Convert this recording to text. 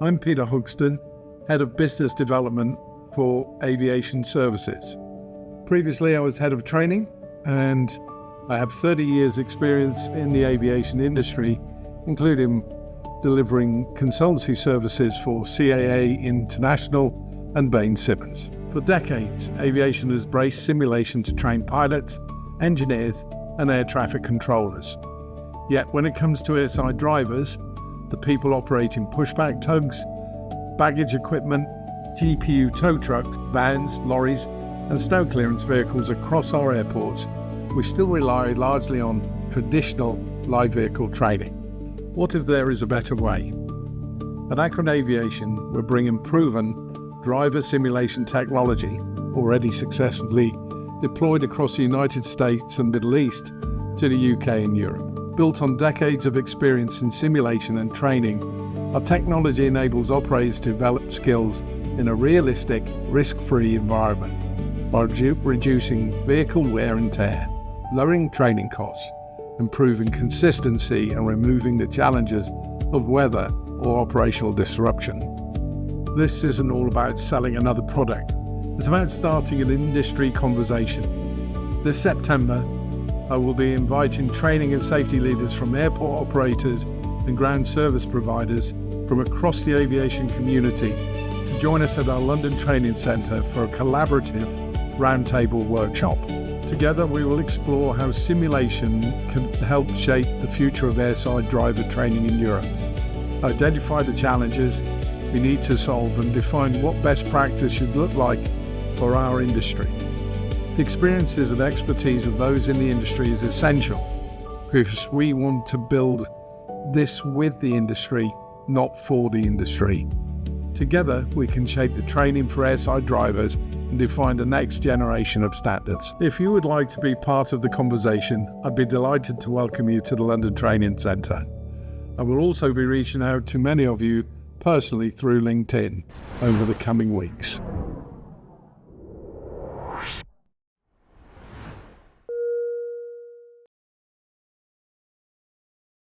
I'm Peter Hogston, Head of Business Development for Aviation Services. Previously, I was Head of Training, and I have 30 years experience in the aviation industry, including delivering consultancy services for CAA International and Bain Simmons. For decades, aviation has embraced simulation to train pilots, engineers, and air traffic controllers. Yet when it comes to airside drivers, the people operating pushback tugs, baggage equipment, GPU tow trucks, vans, lorries, and snow clearance vehicles across our airports, we still rely largely on traditional live vehicle training. What if there is a better way? At Acron Aviation, we're bringing proven driver simulation technology, already successfully deployed across the United States and Middle East, to the UK and Europe. Built on decades of experience in simulation and training, our technology enables operators to develop skills in a realistic, risk-free environment while reducing vehicle wear and tear, lowering training costs, improving consistency, and removing the challenges of weather or operational disruption. This isn't all about selling another product. It's about starting an industry conversation. This September, I will be inviting training and safety leaders from airport operators and ground service providers from across the aviation community to join us at our London Training Centre for a collaborative roundtable workshop. Together we will explore how simulation can help shape the future of airside driver training in Europe, identify the challenges we need to solve, and define what best practice should look like for our industry. The experiences and expertise of those in the industry is essential because we want to build this with the industry, not for the industry. Together, we can shape the training for airside drivers and define the next generation of standards. If you would like to be part of the conversation, I'd be delighted to welcome you to the London Training Centre. I will also be reaching out to many of you personally through LinkedIn over the coming weeks.